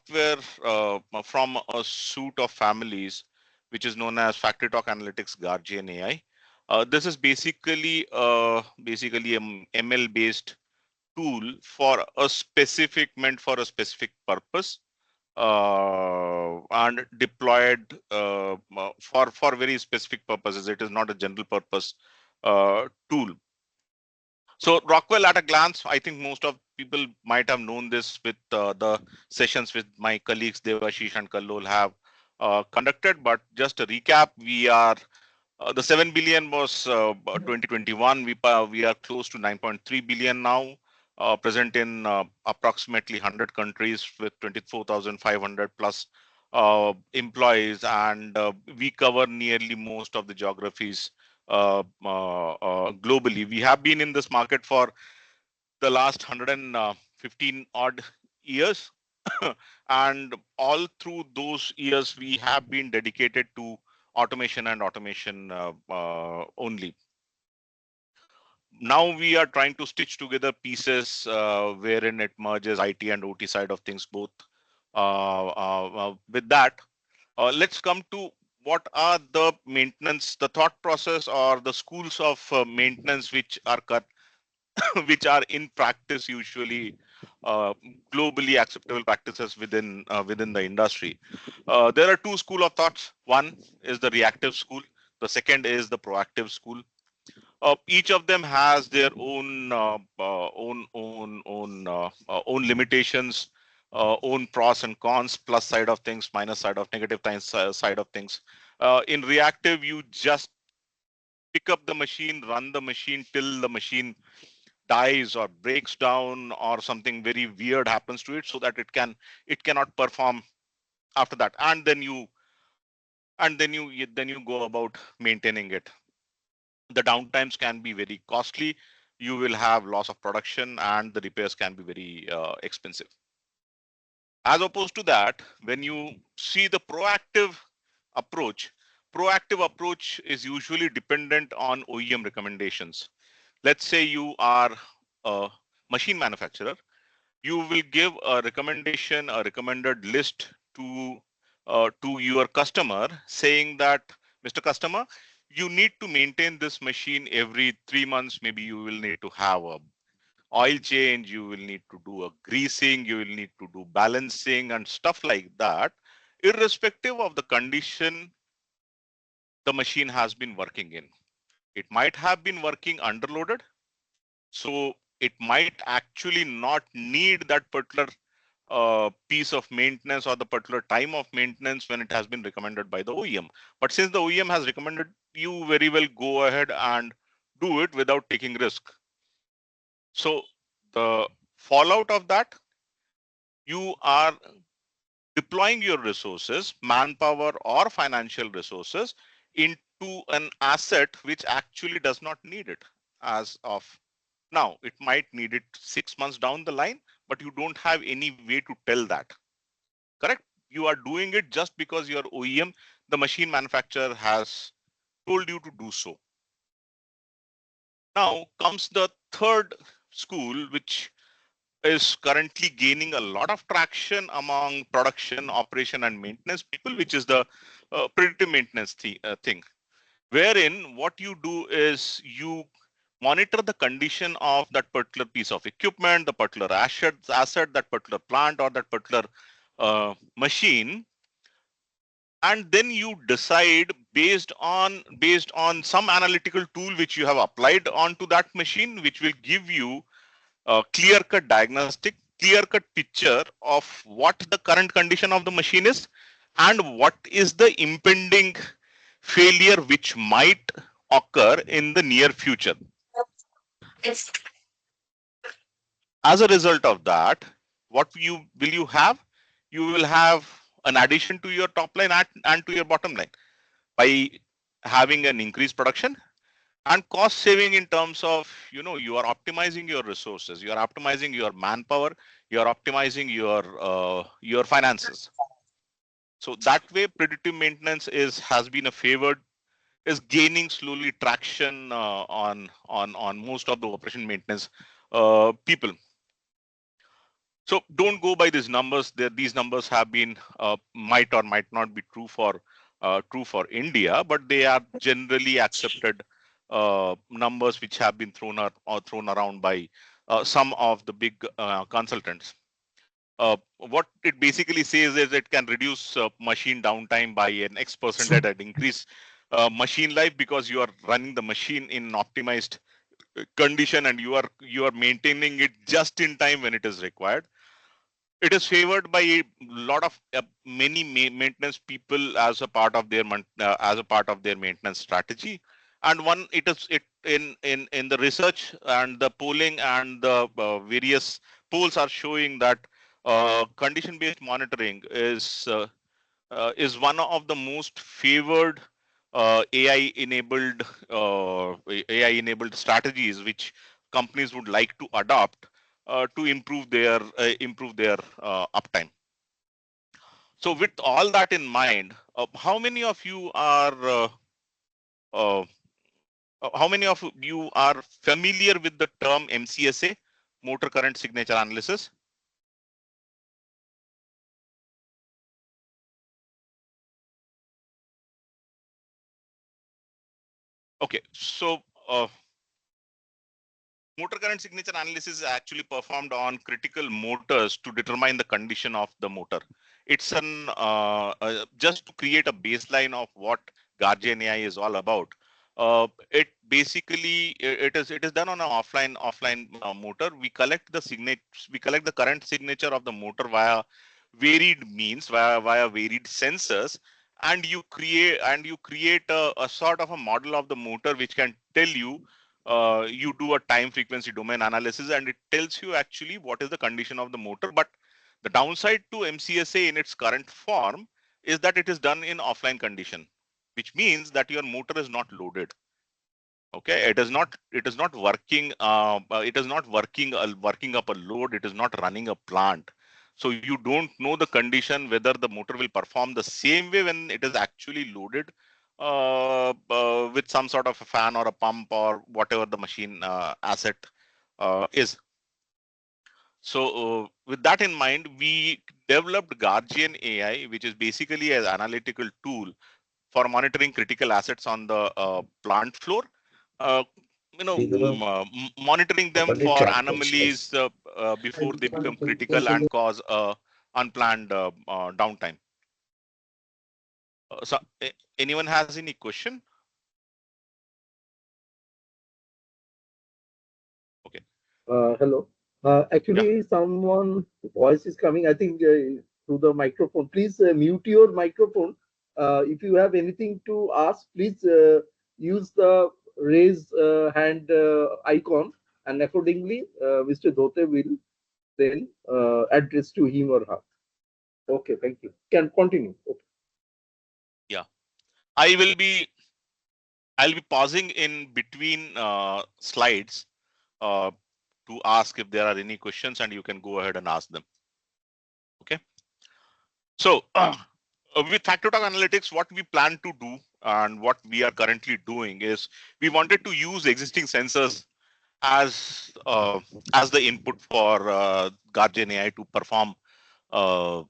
software from a suite of families, which is known as Factory Talk Analytics Guardian AI. This is basically a ML based tool for a specific meant for a specific purpose and deployed for very specific purposes. It is not a general purpose tool. So Rockwell at a glance, I think most of people might have known this with the sessions with my colleagues Devashish and Kallol have conducted. But just a recap, we are the 7 billion was 2021. We are close to 9.3 billion now, present in approximately 100 countries with 24,500 plus employees, and we cover nearly most of the geographies globally. We have been in this market for the last 115 odd years, and all through those years, we have been dedicated to automation and automation only. Now we are trying to stitch together pieces wherein it merges IT and OT side of things both. With that, let's come to what are the maintenance, the thought process or the schools of maintenance which are which are in practice usually globally acceptable practices within the industry. There are two school of thoughts. One is the reactive school. The second is the proactive school. Each of them has their own limitations, own pros and cons, plus side of things, minus side of negative side of things. In reactive, you just pick up the machine, run the machine till the machine dies or breaks down or something very weird happens to it, so that it cannot perform after that, and then you go about maintaining it. The downtimes can be very costly. You will have loss of production, and the repairs can be very expensive. As opposed to that, when you see the proactive approach is usually dependent on OEM recommendations. Let's say you are a machine manufacturer. You will give a recommendation, a recommended list to your customer, saying that, Mr. Customer, you need to maintain this machine every 3 months. Maybe you will need to have a oil change, you will need to do a greasing, you will need to do balancing and stuff like that, irrespective of the condition the machine has been working in. It might have been working underloaded, so it might actually not need that particular piece of maintenance or the particular time of maintenance when it has been recommended by the OEM. But since the OEM has recommended, you very well go ahead and do it without taking risk. So the fallout of that, you are deploying your resources, manpower or financial resources, into an asset which actually does not need it as of now. It might need it 6 months down the line, but you don't have any way to tell that. Correct? You are doing it just because your OEM, the machine manufacturer, has told you to do so. Now comes the third school, which is currently gaining a lot of traction among production, operation, and maintenance people, which is the predictive maintenance thing, wherein what you do is you monitor the condition of that particular piece of equipment, the particular asset, that particular plant, or that particular machine, and then you decide based on some analytical tool which you have applied onto that machine, which will give you a clear-cut diagnostic, clear-cut picture of what the current condition of the machine is and what is the impending failure which might occur in the near future. As a result of that, what will you have? You will have an addition to your top line and to your bottom line by having an increased production, and cost saving in terms of, you are optimizing your resources, you are optimizing your manpower, you are optimizing your finances. So that way predictive maintenance has been a favored, is gaining slowly traction on most of the operation maintenance people. So don't go by these numbers. These numbers have been might or might not be true for India, but they are generally accepted numbers which have been thrown around by some of the big consultants. What it basically says is it can reduce machine downtime by an X percentage and increase machine life because you are running the machine in optimized condition and you are maintaining it just in time when it is required. It is favored by a lot of many maintenance people as a part of their maintenance strategy. And one, it is it in the research and the polling and the various polls are showing that condition based monitoring is one of the most favored AI enabled strategies which companies would like to adopt to improve their uptime. So with all that in mind, uh, how many of you are familiar with the term MCSA, motor current signature analysis? Okay, so motor current signature analysis is actually performed on critical motors to determine the condition of the motor. It's an just to create a baseline of what Guardian AI is all about. It basically it is done on an offline motor. We collect the current signature of the motor via varied means, via varied sensors, and you create a sort of a model of the motor which can tell you you do a time frequency domain analysis and it tells you actually what is the condition of the motor. But the downside to MCSA in its current form is that it is done in offline condition, which means that your motor is not loaded. Okay, it is not working working up a load. It is not running a plant. So you don't know the condition whether the motor will perform the same way when it is actually loaded with some sort of a fan or a pump or whatever the machine asset is. So with that in mind, we developed Guardian AI, which is basically an analytical tool for monitoring critical assets on the plant floor. Uh, Monitoring them for anomalies before they become critical and cause unplanned downtime. So, anyone has any question? Okay. Hello. Yeah. Actually, someone voice is coming. I think through the microphone. Please mute your microphone. If you have anything to ask, please use the raise hand icon, and accordingly, Mr. Dhote will then address to him or her. Okay, thank you. Can continue. Okay. Yeah. I will be I'll be pausing in between slides uh, to ask if there are any questions, and you can go ahead and ask them. Okay. So with Factor Talk Analytics, what we plan to do and what we are currently doing is we wanted to use existing sensors as uh, as the input for Guardian AI to perform the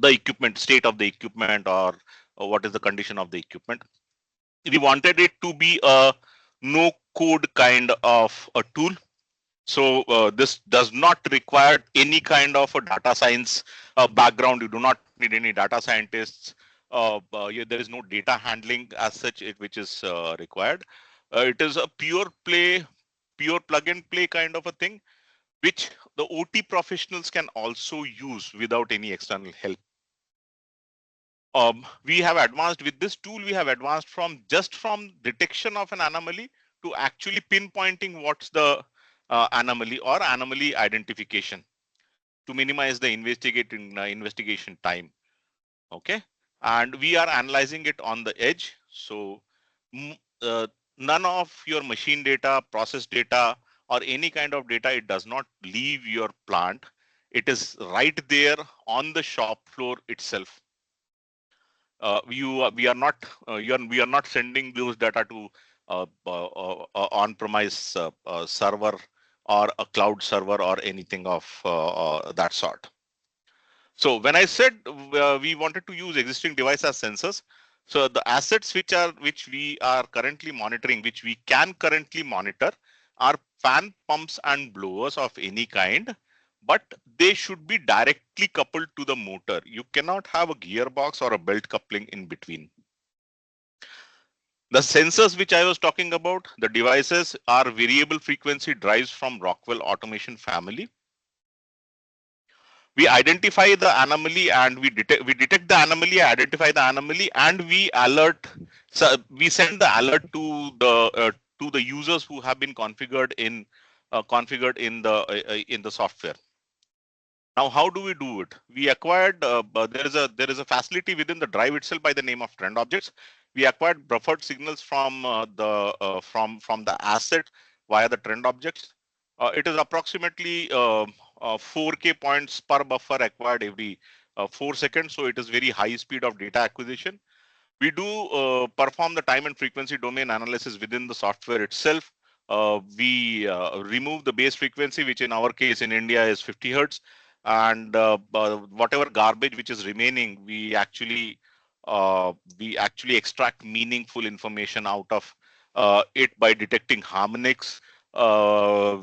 equipment, state of the equipment, or what is the condition of the equipment. We wanted it to be a no code kind of a tool. So this does not require any kind of a data science background. You do not need any data scientists. There is no data handling as such, which is required. It is a pure plug and play kind of a thing, which the OT professionals can also use without any external help. We have advanced with this tool. We have advanced from detection of an anomaly to actually pinpointing what's the anomaly or anomaly identification to minimize the investigation time. Okay, and we are analyzing it on the edge. So mm, uh, none of your machine data, process data, or any kind of data, it does not leave your plant. It is right there on the shop floor itself. We are not we are not sending those data to on-premise server or a cloud server or anything of that sort. So when I said we wanted to use existing device as sensors, so the assets which we are currently monitoring, which we can currently monitor, are fan pumps and blowers of any kind, but they should be directly coupled to the motor. You cannot have a gearbox or a belt coupling in between. The sensors which I was talking about, the devices are variable frequency drives from Rockwell Automation family. We identify the anomaly and we detect the anomaly, identify the anomaly, and we alert. So we send the alert to the users who have been configured in the software. Now, how do we do it? We acquired there is a facility within the drive itself by the name of trend objects. We acquired buffered signals from the asset via the trend objects. It is approximately 4K points per buffer acquired every 4 seconds. So it is very high speed of data acquisition. We do perform the time and frequency domain analysis within the software itself. We remove the base frequency, which in our case in India is 50 hertz, and whatever garbage which is remaining, we actually extract meaningful information out of it by detecting harmonics,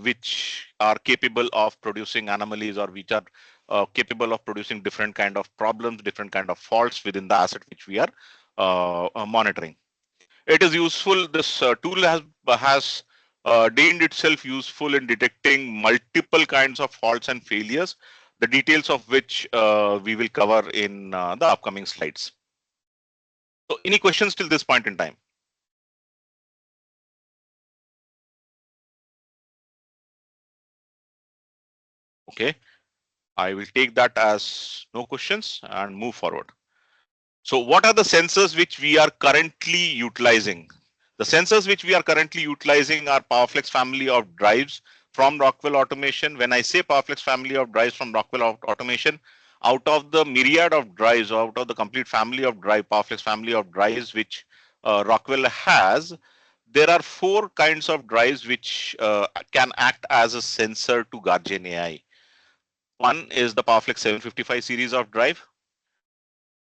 which are capable of producing anomalies, or which are capable of producing different kind of problems, different kind of faults within the asset which we are monitoring. It is useful. This tool has deemed itself useful in detecting multiple kinds of faults and failures, the details of which we will cover in the upcoming slides. So, any questions till this point in time? Okay, I will take that as no questions and move forward. So what are the sensors which we are currently utilizing? The sensors which we are currently utilizing are PowerFlex family of drives from Rockwell Automation. When I say PowerFlex family of drives from Rockwell Automation, out of the myriad of drives, out of the complete family of PowerFlex family of drives which Rockwell has, there are 4 kinds of drives which can act as a sensor to Guardian AI. One is the PowerFlex 755 series of drive,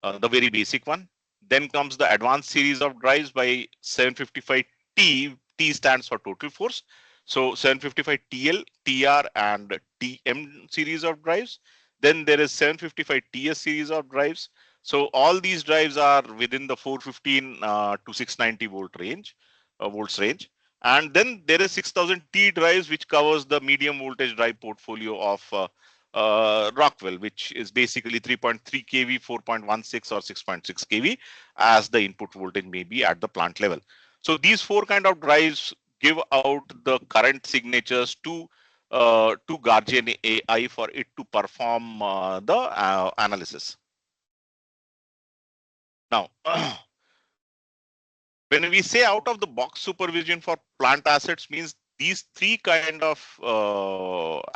the very basic one. Then comes the advanced series of drives by 755T. T stands for total force. So 755 TL, TR, and TM series of drives. Then there is 755 TS series of drives. So all these drives are within the 415 to 690 volts range. And then there is 6000 T drives, which covers the medium voltage drive portfolio of Rockwell, which is basically 3.3 kV, 4.16 or 6.6 kV, as the input voltage may be at the plant level. So these 4 kind of drives give out the current signatures to Guardian AI for it to perform the analysis. Now, when we say out of the box supervision for plant assets, means these 3 kind of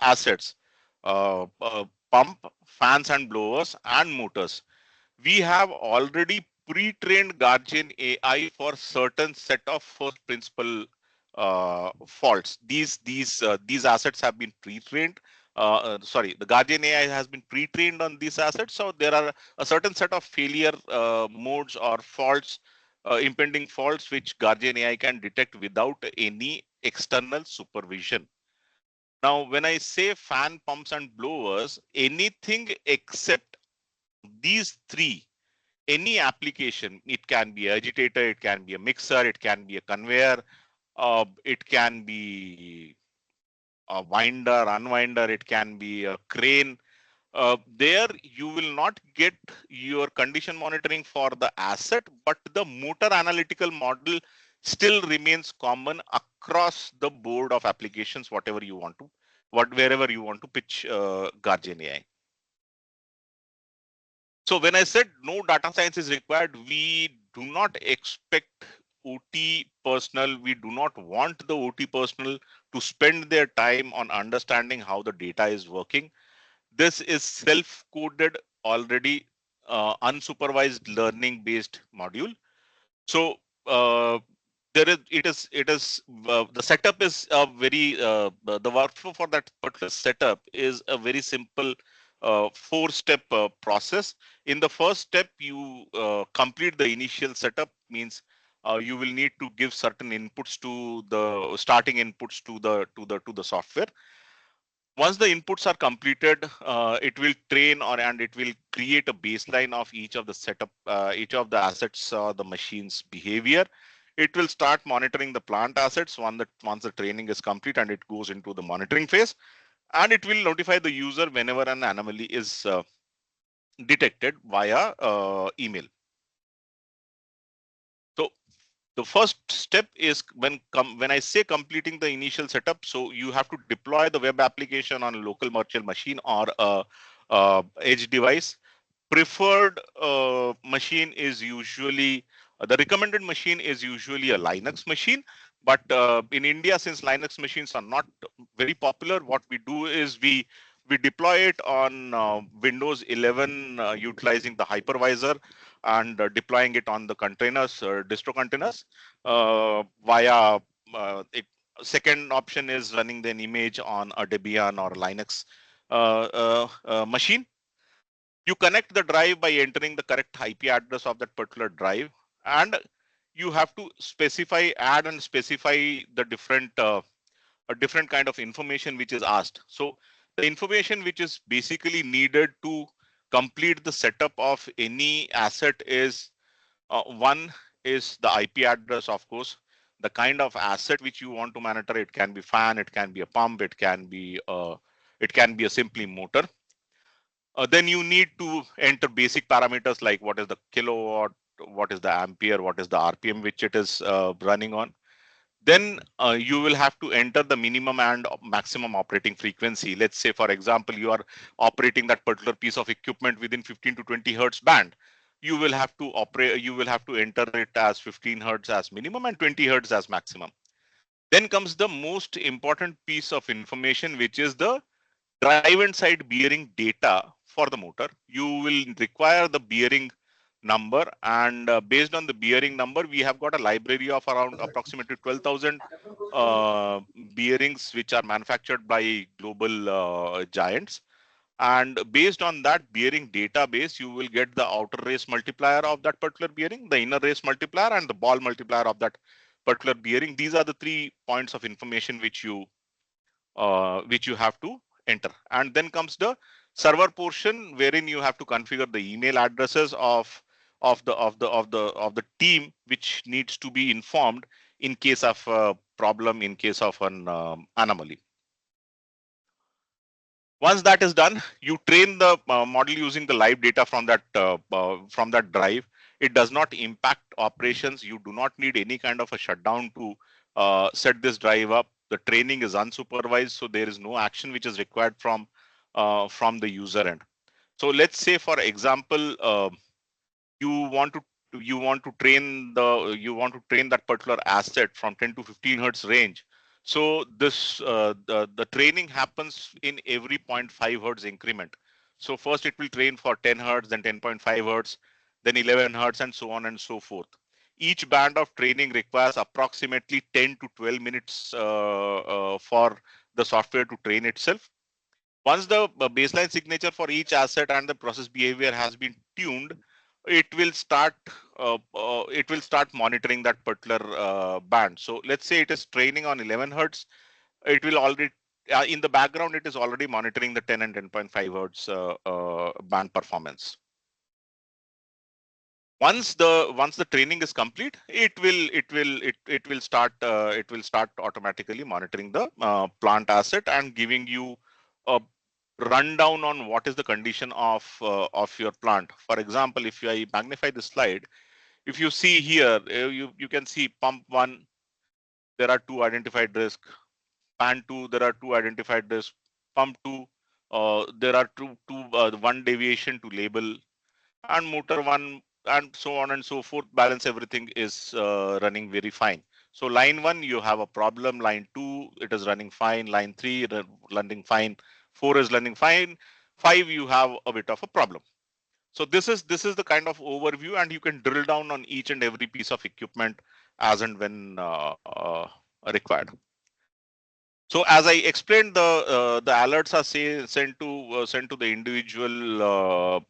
assets, pump, fans and blowers, and motors, we have already pre-trained Guardian AI for certain set of first principle faults. These assets have been pre-trained. The Guardian AI has been pre-trained on these assets. So there are a certain set of failure modes or faults, impending faults, which Guardian AI can detect without any external supervision. Now, when I say fan, pumps, and blowers, anything except these 3, any application, it can be agitator, it can be a mixer, it can be a conveyor, it can be a winder, unwinder, it can be a crane. There you will not get your condition monitoring for the asset, but the motor analytical model still remains common across the board of applications, wherever you want to pitch Guardian AI. So when I said no data science is required, we do not expect OT personnel, we do not want the OT personnel to spend their time on understanding how the data is working. This is self-coded already, unsupervised learning based module. So there is it is the setup is a very the workflow for that particular setup is a very simple 4-step process. In the first step, you complete the initial setup, means you will need to give certain inputs to the starting inputs to the software. Once the inputs are completed, it will train or and it will create a baseline of each of the setup, each of the assets, the machine's behavior. It will start monitoring the plant assets once the training is complete, and it goes into the monitoring phase, and it will notify the user whenever an anomaly is detected via email. So the first step is when I say completing the initial setup, so you have to deploy the web application on a local virtual machine or a edge device. Preferred machine is usually the recommended machine is usually a Linux machine. But in India, since Linux machines are not very popular, what we do is we deploy it on Windows 11 utilizing the hypervisor, and deploying it on the containers, distro containers via it. Second option is running an image on a Debian or Linux machine. You connect the drive by entering the correct IP address of that particular drive, and you have to add and specify the different a different kind of information which is asked. So the information which is basically needed to complete the setup of any asset is one is the IP address, of course, the kind of asset which you want to monitor. It can be fan, it can be a pump, it can be a simply motor. Then you need to enter basic parameters like what is the kilowatt, what is the ampere, what is the RPM which it is running on. Then you will have to enter the minimum and maximum operating frequency. Let's say, for example, you are operating that particular piece of equipment within 15 to 20 hertz band. You will have to enter it as 15 hertz as minimum and 20 hertz as maximum. Then comes the most important piece of information, which is the drive and side bearing data for the motor. You will require the bearing number, and based on the bearing number, we have got a library of around approximately 12,000 uh, bearings which are manufactured by global giants. And based on that bearing database, you will get the outer race multiplier of that particular bearing, the inner race multiplier, and the ball multiplier of that particular bearing. These are the 3 points of information which you have to enter. And then comes the server portion, wherein you have to configure the email addresses of the team which needs to be informed in case of a problem, in case of an anomaly. Once that is done, you train the model using the live data from that drive. It does not impact operations. You do not need any kind of a shutdown to set this drive up. The training is unsupervised, so there is no action which is required from the user end. So let's say, for example, you want to you want to train that particular asset from 10 to 15 hertz range. So the training happens in every 0.5 hertz increment. So first it will train for 10 hertz, then 10.5 hertz, then 11 hertz, and so on and so forth. Each band of training requires approximately 10 to 12 minutes for the software to train itself. Once the baseline signature for each asset and the process behavior has been tuned, it will start monitoring that particular band. So let's say it is training on 11 hertz. It will already in the background it is already monitoring the 10 and 10.5 hertz band performance. Once the training is complete, it will start automatically monitoring the plant asset and giving you a rundown on what is the condition of your plant. For example, if I magnify the slide, if you see here, you can see pump 1, there are 2 identified risks. Pan 2, there are 2 identified risks. Pump 2, there are one deviation to label, and motor 1, and so on and so forth. Balance everything is running very fine. So line 1, you have a problem. Line 2, it is running fine. Line 3, running fine. 4 is running fine. 5, you have a bit of a problem. So this is the kind of overview, and you can drill down on each and every piece of equipment as and when required. So as I explained, the alerts are sent to the individual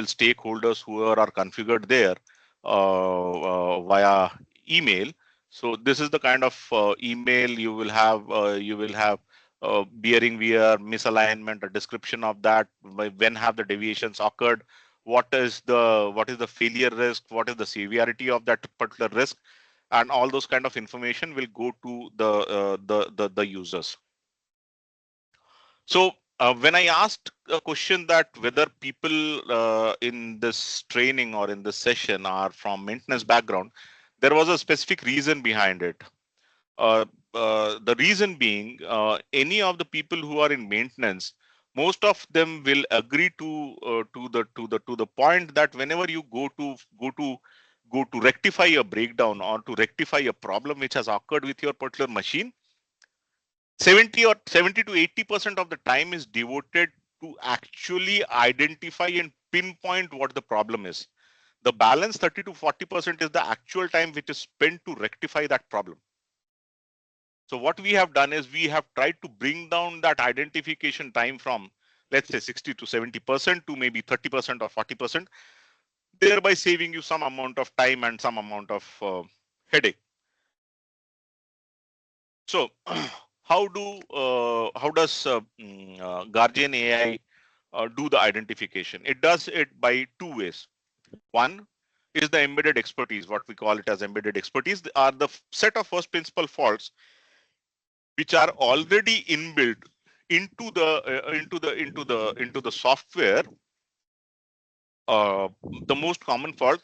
stakeholders who are configured there via email. So this is the kind of email you will have. You will have bearing wear, misalignment, a description of that. When have the deviations occurred? What is the failure risk? What is the severity of that particular risk? And all those kind of information will go to the users. So when I asked a question that whether people in this training or in this session are from maintenance background, there was a specific reason behind it. uh, the reason being, any of the people who are in maintenance, most of them will agree to the point that whenever you go to rectify a breakdown or to rectify a problem which has occurred with your particular machine, 70 to 80% of the time is devoted to actually identify and pinpoint what the problem is. The balance 30 to 40% is the actual time which is spent to rectify that problem. So what we have done is we have tried to bring down that identification time from, let's say, 60 to 70% to maybe 30% or 40%, thereby saving you some amount of time and some amount of headache. So how does Guardian AI do the identification? It does it by two ways. One is the embedded expertise, what we call it as embedded expertise, are the set of first principle faults which are already inbuilt into the software. The most common fault,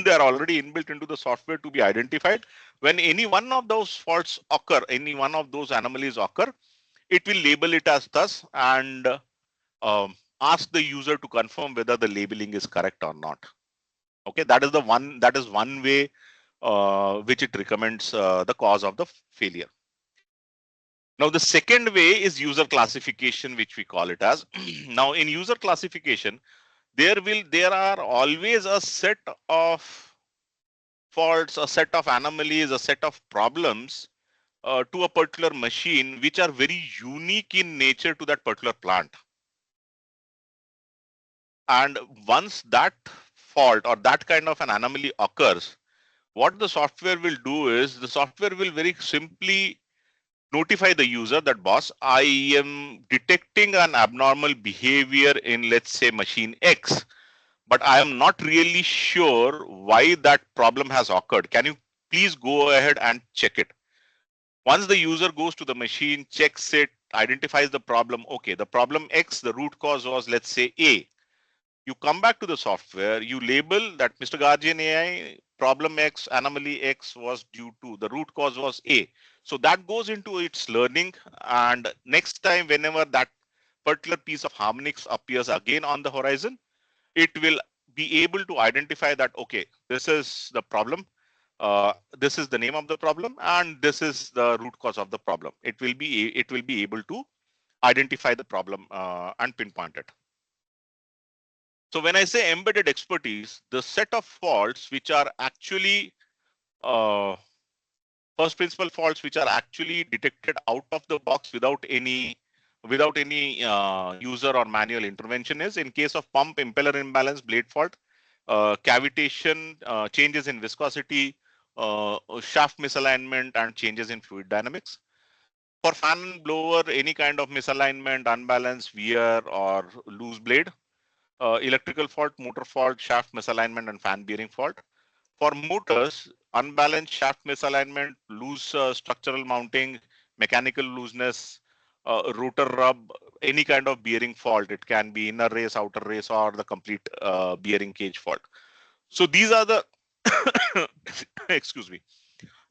they are already inbuilt into the software to be identified. When any one of those faults occur, any one of those anomalies occur, it will label it as thus and ask the user to confirm whether the labeling is correct or not. Okay, that is one way which it recommends the cause of the failure. Now, the second way is user classification, which we call it as. Now, in user classification, there are always a set of faults, a set of anomalies, a set of problems to a particular machine, which are very unique in nature to that particular plant. And once that fault or that kind of an anomaly occurs, what the software will do is the software will very simply notify the user that, boss, I am detecting an abnormal behavior in, let's say, machine X, but I am not really sure why that problem has occurred. Can you please go ahead and check it? Once the user goes to the machine, checks it, identifies the problem. Okay, the problem X, the root cause was, let's say, A. You come back to the software, you label that Mr. Guardian AI, problem X, anomaly X was due to, the root cause was A. So that goes into its learning, and next time whenever that particular piece of harmonics appears again on the horizon, it will be able to identify that, okay, this is the problem, this is the name of the problem, and this is the root cause of the problem. It will be able to identify the problem and pinpoint it. So when I say embedded expertise, the set of faults which are actually uh, first principle faults which are actually detected out of the box without any user or manual intervention is, in case of pump, impeller imbalance, blade fault, cavitation, changes in viscosity, shaft misalignment, and changes in fluid dynamics. For fan and blower, any kind of misalignment, unbalance, wear, or loose blade. Electrical fault, motor fault, shaft misalignment, and fan bearing fault. For motors, unbalanced shaft misalignment, loose structural mounting, mechanical looseness, rotor rub, any kind of bearing fault. It can be inner race, outer race, or the complete bearing cage fault. So these are the excuse me.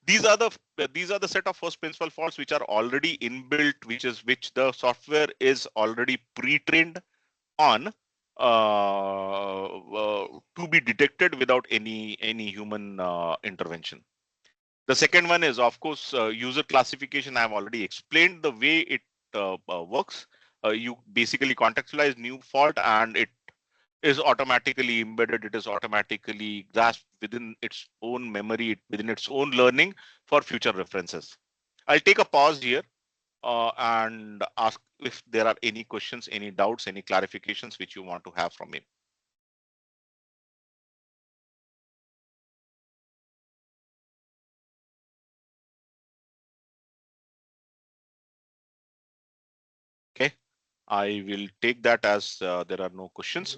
These are the set of first principle faults which are already inbuilt, which the software is already pre-trained on to be detected without any human intervention. The second one is, of course, user classification. I have already explained the way it works. You basically contextualize new fault, and is automatically embedded. It is automatically grasped within its own memory, within its own learning for future references. I'll take a pause here and ask if there are any questions, any doubts, any clarifications which you want to have from me. Okay, I will take that as there are no questions.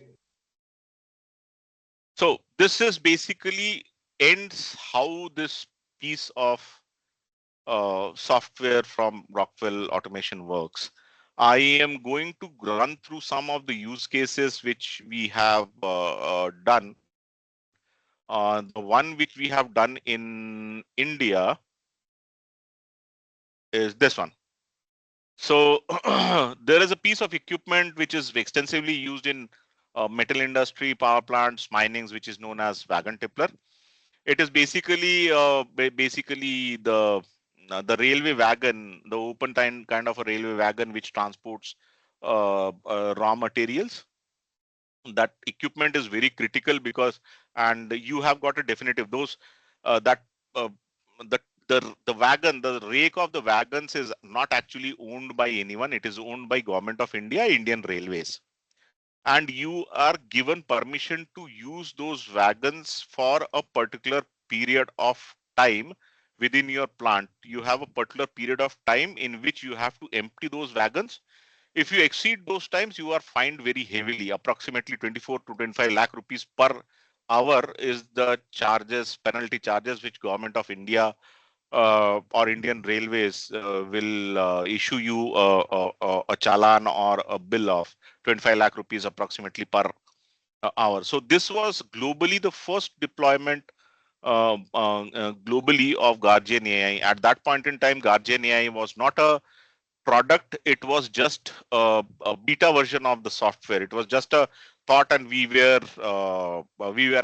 So this is basically ends how this piece of software from Rockwell Automation works. I am going to run through some of the use cases which we have done. The one which we have done in India is this one. So there is a piece of equipment which is extensively used in metal industry, power plants, minings, which is known as wagon tippler. It is basically basically the railway wagon, the open kind of a railway wagon which transports raw materials. That equipment is very critical because, and you have got a definitive those that uh, the the wagon, the rake of the wagons is not actually owned by anyone. It is owned by Government of India, Indian Railways, and you are given permission to use those wagons for a particular period of time within your plant. You have a particular period of time in which you have to empty those wagons. If you exceed those times, you are fined very heavily. Approximately 24 to 25 lakh rupees per hour is the charges, penalty charges, which Government of India or Indian Railways will issue you a challan or a bill of 25 lakh rupees approximately per hour. So this was globally the first deployment globally of Guardian AI. At that point in time, Guardian AI was not a product. It was just a beta version of the software. It was just a thought, and we were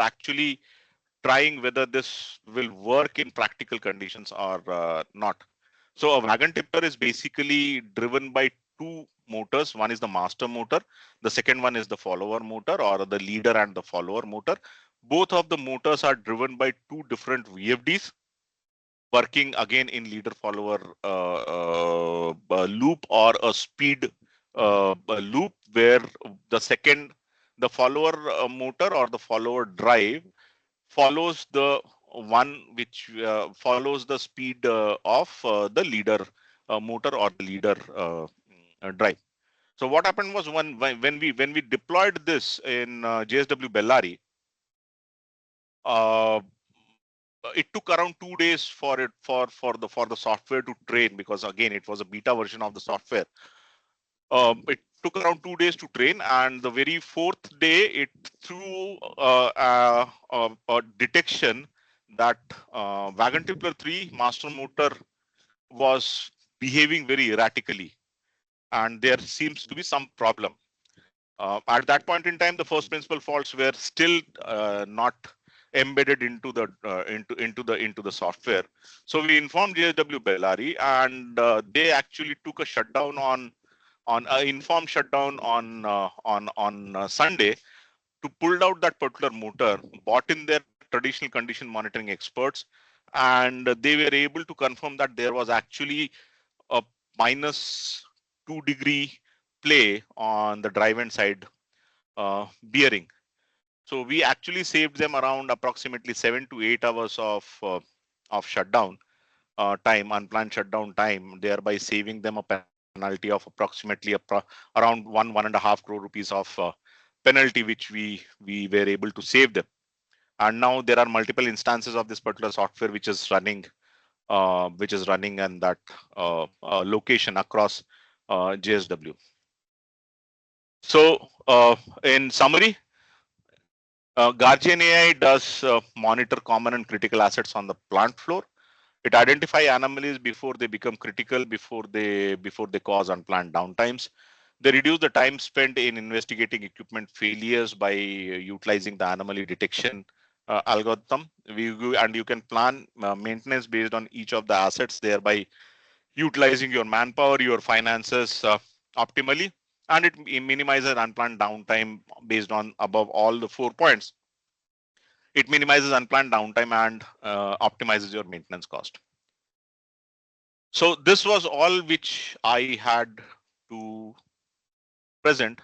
actually trying whether this will work in practical conditions or not. So a wagon tipper is basically driven by two motors. One is the master motor. The second one is the follower motor, or the leader and the follower motor. Both of the motors are driven by two different VFDs working again in leader follower loop, or a speed loop, where the follower motor or the follower drive follows the one which follows the speed of the leader motor or the leader drive. So what happened was, when we deployed this in JSW Bellary, uh, it took around 2 days for it for the software to train, because again it was a beta version of the software. It took around 2 days to train, and the very fourth day it threw a detection that wagon tippler 3 master motor was behaving very erratically, and there seems to be some problem. At that point in time, the first principle faults were still not embedded into the software. So we informed JSW Bellary, and they actually took a shutdown on informed shutdown on Sunday to pull out that particular motor, brought in their traditional condition monitoring experts, and they were able to confirm that there was actually a -2 degree play on the drive end side bearing. So we actually saved them around approximately 7 to 8 hours of shutdown time, unplanned shutdown time, thereby saving them a penalty of approximately around 1.5 crore rupees of penalty, which we were able to save them. And now there are multiple instances of this particular software which is running in that location across JSW. So in summary, Guardian AI does monitor common and critical assets on the plant floor. It identifies anomalies before they become critical, before they cause unplanned downtimes. They reduce the time spent in investigating equipment failures by utilizing the anomaly detection algorithm. And you can plan maintenance based on each of the assets, thereby utilizing your manpower, your finances optimally. and it minimizes unplanned downtime based on above all the 4 points. It minimizes unplanned downtime and optimizes your maintenance cost. So this was all which I had to present.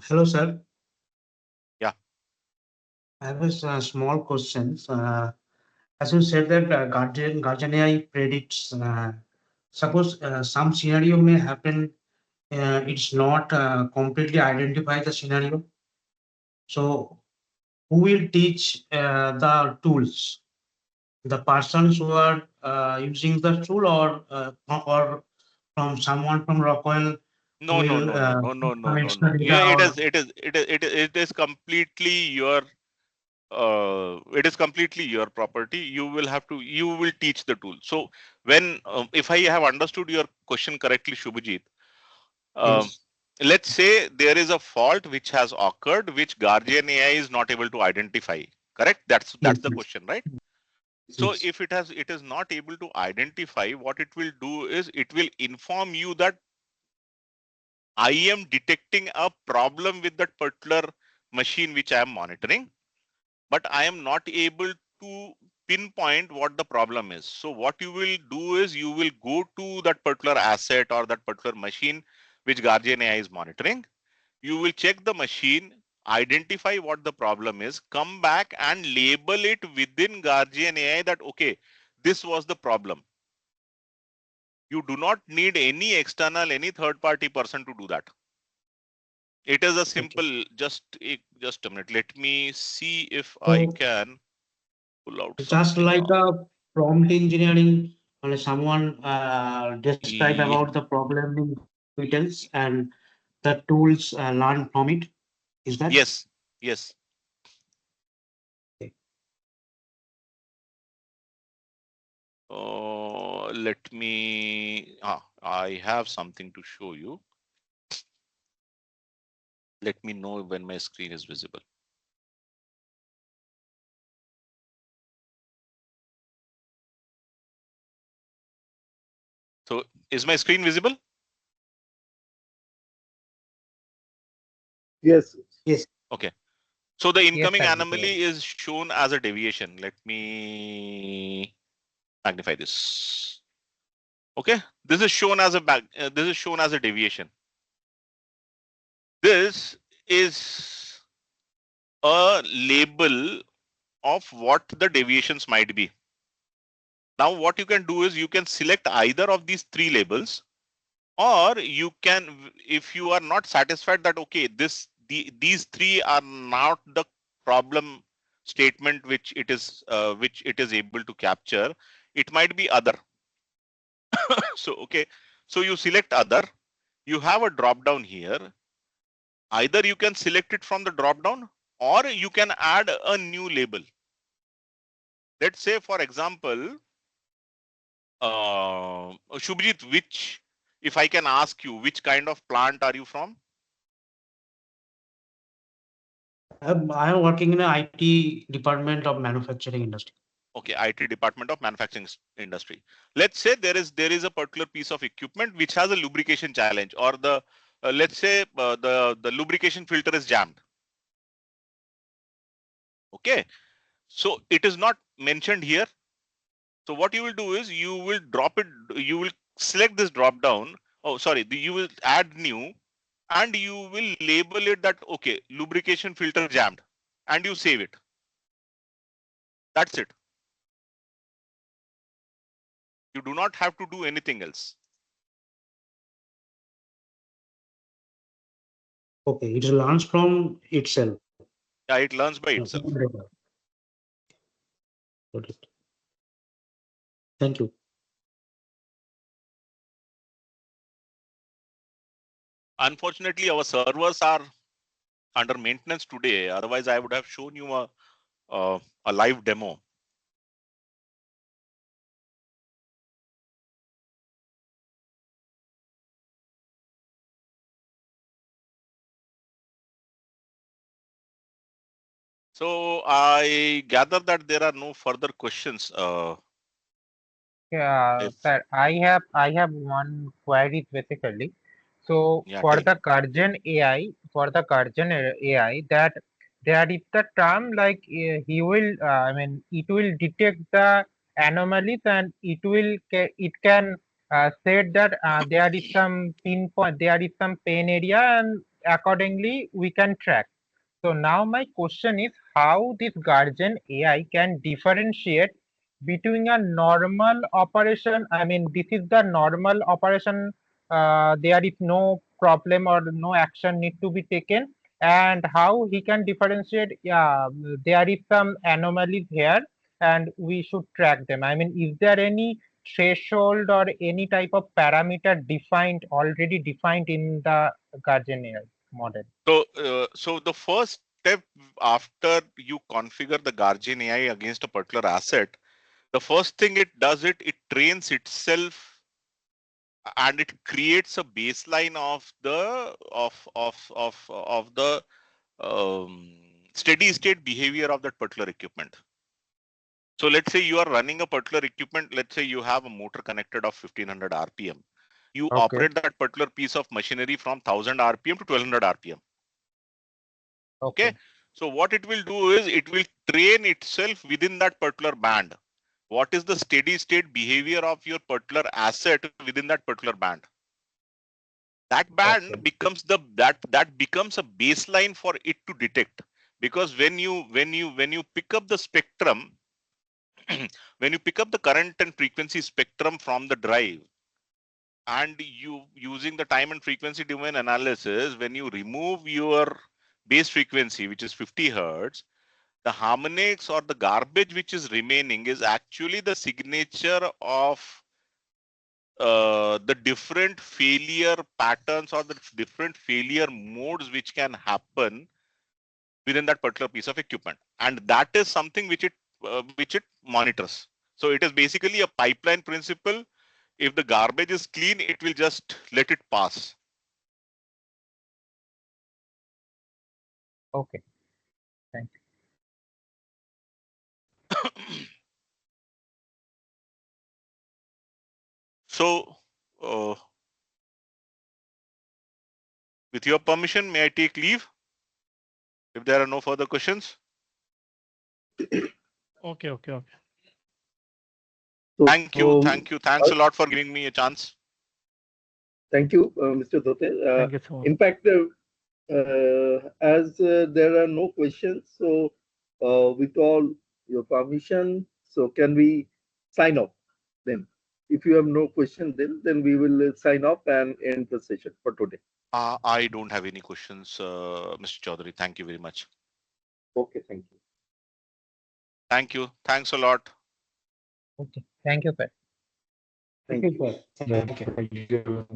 Hello, sir. Yeah. I have a small question. As you said that Guardian AI predicts, suppose some scenario may happen, it's not completely identify the scenario. So who will teach the tools? The persons who are using the tool, or from someone from Rockwell No, no, will no, no, no, no, no, some no, no. extra Yeah, data, or it is completely your property. You will have to, you will teach the tool. So when, if I have understood your question correctly, Shubhajit, um, yes, let's say there is a fault which has occurred, which Guardian AI is not able to identify. Correct? That's yes, the yes, question, right? So yes. if it is not able to identify, what it will do is it will inform you that I am detecting a problem with that particular machine which I am monitoring, but I am not able to pinpoint what the problem is. So what you will do is you will go to that particular asset or that particular machine which Guardian AI is monitoring. You will check the machine, identify what the problem is, come back and label it within Guardian AI that, okay, this was the problem. You do not need any external, any third party person to do that. It is a Okay. simple, just a minute. Let me see if I So can pull out just something. like a prompt engineering, someone describe about the Yeah. problem in details, and the tools learn from it. Is that Yes, yes. okay? Let me. I have something to show you. Let me know when my screen is visible. So, is my screen visible? Yes. Yes, Okay. So the yes, incoming sir. Yes. anomaly is shown as a deviation. Let me magnify this. Okay. This is shown as a this is shown as a deviation. This is a label of what the deviations might be. Now, what you can do is you can select either of these three labels, or you can, if you are not satisfied that, okay, these three are not the problem statement which it is able to capture, it might be other. So, okay, so you select other, you have a drop down here. Either you can select it from the drop down, or you can add a new label. Let's say, for example, Shubhjit, if I can ask you, which kind of plant are you from? I am working in an IT department of manufacturing industry. Okay, IT department of manufacturing industry. Let's say there is a particular piece of equipment which has a lubrication challenge, or the let's say the lubrication filter is jammed. Okay, so it is not mentioned here. So what you will do is you will drop it. You will select this drop down. Oh, sorry. You will add new, and you will label it that, okay, lubrication filter jammed, and you save it. That's it. You do not have to do anything else. Okay, it learns from itself. Yeah, it learns by Okay, itself. got it. Thank you. Unfortunately, our servers are under maintenance today. Otherwise, I would have shown you a live demo. So I gather that there are no further questions. If Sir, I have one query basically. So yeah, for tell the me. Guardian AI, that there is the term like he will, I mean, it will detect the anomalies and it can say that there is some pinpoint, there is some pain area, and accordingly we can track. So now my question is how this Guardian AI can differentiate between a normal operation. I mean, this is the normal operation. There is no problem or no action need to be taken, and how he can differentiate. Yeah, there is some anomalies here, and we should track them. I mean, is there any threshold or any type of parameter already defined in the Guardian AI model? So the first step after you configure the Guardian AI against a particular asset, the first thing it trains itself and it creates a baseline of the steady state behavior of that particular equipment. So let's say you are running a particular equipment. Let's say you have a motor connected of 1500 RPM. You Okay, operate that particular piece of machinery from 1000 RPM to 1200 RPM. Okay. okay, So what it will do is it will train itself within that particular band. What is the steady state behavior of your particular asset within that particular band? That okay, band becomes that becomes a baseline for it to detect. Because when you pick up the spectrum, when you pick up the current and frequency spectrum from the drive, and you using the time and frequency domain analysis, when you remove your base frequency, which is 50 hertz, the harmonics or the garbage which is remaining is actually the signature of the different failure patterns or the different failure modes which can happen within that particular piece of equipment, and that is something which it monitors. So it is basically a pipeline principle. If the garbage is clean, it will just let it pass. okay. Thank you. So with your permission, may I take leave if there are no further questions? Okay, okay, okay. Thank you, So, thank you, thanks a lot for giving me a chance. thank you, Mr. Dhote. Thank you so much. In fact, as there are no questions, so with all your permission, so can we sign off then? If you have no question, then we will sign off and end the session for today. I don't have any questions, Mr. Chaudhary. Thank you very much. Okay, thank you. Thank you. Thanks a lot. Okay. Thank you, sir. Thank Thank you. you, sir. Thank you.